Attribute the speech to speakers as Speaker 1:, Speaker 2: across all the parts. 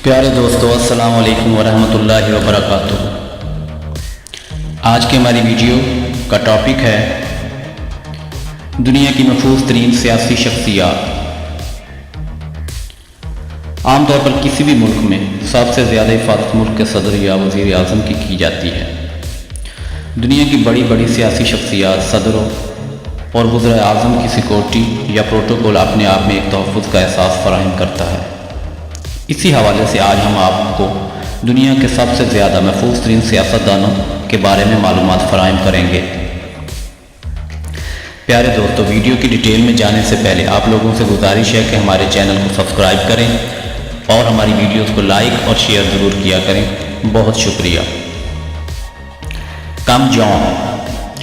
Speaker 1: प्यारे दोस्तों, अस्सलाम वालेकुम वरहमतुल्लाहि वबरकातुहू। आज की हमारी वीडियो का टॉपिक है दुनिया की महफूज तरीन सियासी शख्सियात। आमतौर पर किसी भी मुल्क में सबसे ज़्यादा हिफाजत मुल्क के सदर या वज़ीर आज़म की जाती है। दुनिया की बड़ी बड़ी सियासी शख्सियात सदरों और वज़ीर आज़म की सिक्योरिटी या प्रोटोकॉल अपने आप में एक तहफ़्फ़ुज़ का एहसास फराहम करता है। इसी हवाले से आज हम आपको दुनिया के सबसे ज़्यादा महफूज तरीन सियासतदानों के बारे में मालूमात फराहम करेंगे। प्यारे दोस्तों, वीडियो की डिटेल में जाने से पहले आप लोगों से गुजारिश है कि हमारे चैनल को सब्सक्राइब करें और हमारी वीडियोस को लाइक और शेयर ज़रूर किया करें। बहुत शुक्रिया। किम जोंग,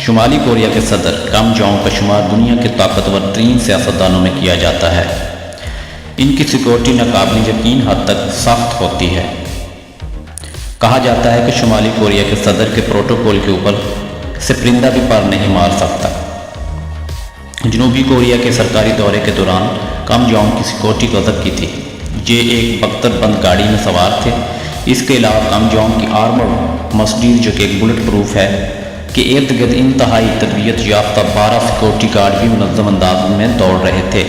Speaker 1: शुमाली कोरिया के सदर किम जोंग का शुमार दुनिया के ताकतवर तरीन सियासतदानों में किया जाता है। इनकी सिक्योरिटी नाकाबिल यकीन हद तक सख्त होती है। कहा जाता है कि शुमाली कोरिया के सदर के प्रोटोकॉल के ऊपर से परिंदा भी पर नहीं मार सकता। जनूबी कोरिया के सरकारी दौरे के दौरान किम जोंग की सिक्योरिटी गजब की थी। ये एक बख्तरबंद गाड़ी में सवार थे। इसके अलावा किम जोंग की आर्मर्ड मर्सिडीज, जो कि एक बुलेट प्रूफ है, कि इर्द गिर्द इंतहाई तरबियत याफ्ता 12 सिक्योरिटी गार्ड भी मुनज़्ज़म अंदाज में दौड़ रहे थे।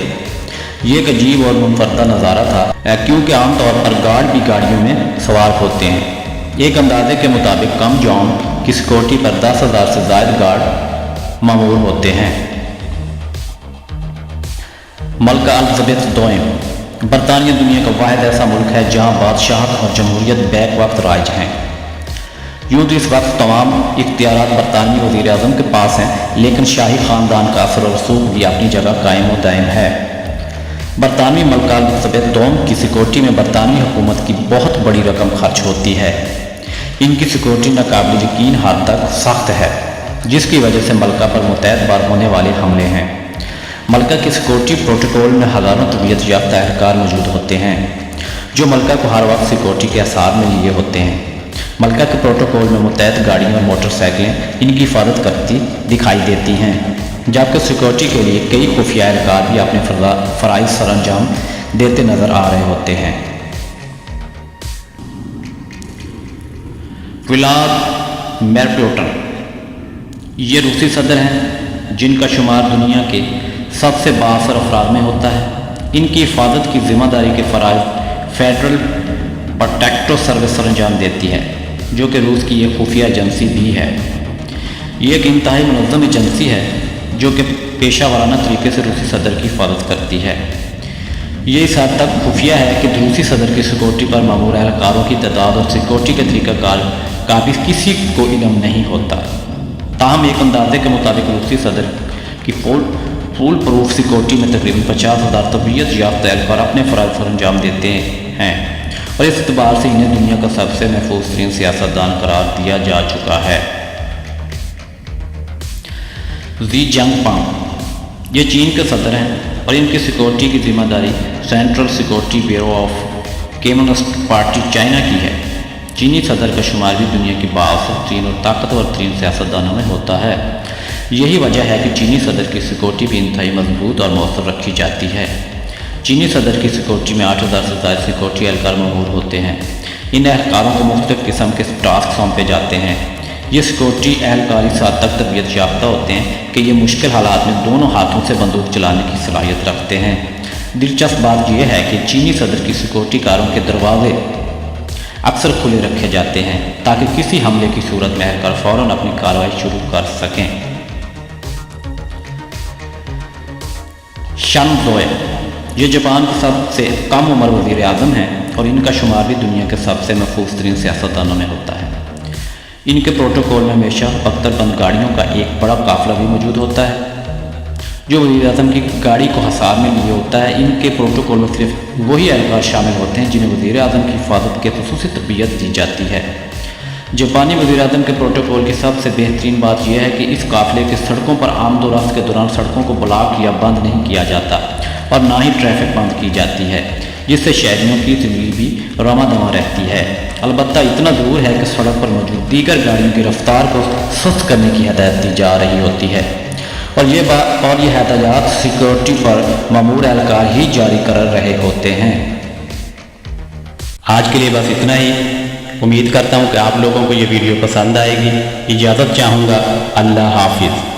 Speaker 1: ये एक अजीब और मुनफरदा नज़ारा था, क्योंकि आमतौर पर गार्ड भी गाड़ियों में सवार होते हैं। एक अंदाजे के मुताबिक किम जोंग की सिक्योरिटी पर 10,000 से ज़ायद गार्ड मामूर होते हैं। मलका एलिज़ाबेथ दोम, बरतानिया दुनिया का वाहिद ऐसा मुल्क है जहाँ बादशाहत और जमहूरियत बैक वक्त राज हैं। यूँ तो इस वक्त तमाम इख्तियारात बरतानवी वज़ीर आज़म के पास हैं, लेकिन शाही ख़ानदान का असर और रसूख भी अपनी जगह कायम व दायम है। बरतानवी मलका एलिज़ाबेथ दोम की सिक्योरिटी में बरतानवी हुकूमत की बहुत बड़ी रकम खर्च होती है। इनकी सिक्योरिटी नाकाबिल यकीन हद तक सख्त है, जिसकी वजह से मलका पर मुतअद्दिद बार होने वाले हमले हैं। मलका की सिक्योरिटी प्रोटोकॉल में हज़ारों तरबियत याफ्ता एहलकार मौजूद होते हैं, जो मलका को हर वक्त सिक्योरिटी के आसार में लिए होते हैं। मलका के प्रोटोकॉल में मुतअद्दिद गाड़ियाँ और मोटरसाइकिलें इनकी हिफाजत करती दिखाई देती हैं, जबकि सिक्योरिटी के लिए कई खुफिया एहलकार भी अपने फ़राइज़ सरअंजाम देते नज़र आ रहे होते हैं। व्लादिमीर पुतिन, ये रूसी सदर हैं जिनका शुमार दुनिया के सबसे बाअसर अफराद में होता है। इनकी हिफाजत की जिम्मेदारी के फ़राइज़ फेडरल प्रोटेक्टिव सर्विस सरअंजाम देती है, जो कि रूस की एक खुफिया एजेंसी भी है। ये एक इंतहाई मुनज़्ज़म एजेंसी है जो कि पेशा वाराना तरीके से रूसी सदर की हिफाजत करती है। ये इस हद तक खुफिया है कि रूसी सदर की सिक्योरिटी पर मामूर एहलकारों की तादाद और सिक्योरिटी के तरीक़ाकार का भी किसी को इल्म नहीं होता। ताहम एक अंदाजे के मुताबिक रूसी सदर की फुल प्रूफ सिक्योरिटी में तकरीबन 50,000 तरबियत याफ्ता एहलकार अपने फ़राइज़ सरअंजाम देते हैं, और इस एतबार से इन्हें दुनिया का सबसे महफूज तरीन सियासतदान करार दिया जा चुका है। शी जिनपिंग, ये चीन के सदर हैं और इनकी सिक्योरिटी की जिम्मेदारी central security bureau of communist party China की है। चीनी सदर का शुमार भी दुनिया की बाअसर तरीन और ताकतवर तरीन सियासतदानों में होता है। यही वजह है कि चीनी सदर की सिक्योरिटी भी इंतहाई मजबूत और मौसर रखी जाती है। चीनी सदर की सिक्योरिटी में 8,000 से ज़्यादा सिक्योरिटी एहलकार मामूर होते हैं। इन एहलकारों को मुख्तलिफ़ किस्म के टास्क सौंपे जाते हैं। ये सिक्योरिटी एहलकार इस हद तक तरबियत याफ्ता होते हैं कि ये मुश्किल हालात में दोनों हाथों से बंदूक चलाने की सलाहियत रखते हैं। दिलचस्प बात यह है कि चीनी सदर की सिक्योरिटी कारों के दरवाजे अक्सर खुले रखे जाते हैं, ताकि किसी हमले की सूरत में एहलकार फ़ौरन अपनी कार्रवाई शुरू कर सकें। शिंजो आबे, ये जापान के सबसे कम उम्र वज़ीर आज़म हैं और इनका शुमार भी दुनिया के सबसे महफूज तरीन सियासतदानों में होता है। इनके प्रोटोकॉल में हमेशा बख्तरबंद गाड़ियों का एक बड़ा काफ़िला भी मौजूद होता है, जो वज़ीर आज़म की गाड़ी को हसार में लिए होता है। इनके प्रोटोकॉल में सिर्फ वही एहलकार शामिल होते हैं जिन्हें वज़ीर आज़म की हिफाजत के खुसूसी तरबियत दी जाती है। जापानी वज़ीर आज़म के प्रोटोकॉल की सबसे बेहतरीन बात यह है कि इस काफ़िले की सड़कों पर आमदोरफ्त के दौरान सड़कों को ब्लॉक या बंद नहीं किया जाता और ना ही ट्रैफिक बंद की जाती है, जिससे शहरियों की ज़िंदगी भी रवा दवा रहती है। अलबत्ता इतना ज़रूर है कि सड़क पर मौजूद दीगर गाड़ियों की रफ्तार को सुस्त करने की हदायत दी जा रही होती है, और ये हदायत सिक्योरिटी पर मामूर एहलकार ही जारी कर रहे होते हैं। آج کے لیے بس اتنا ہی. امید کرتا ہوں کہ آپ لوگوں کو یہ ویڈیو پسند آئے گی. اجازت چاہوں گا. اللہ حافظ.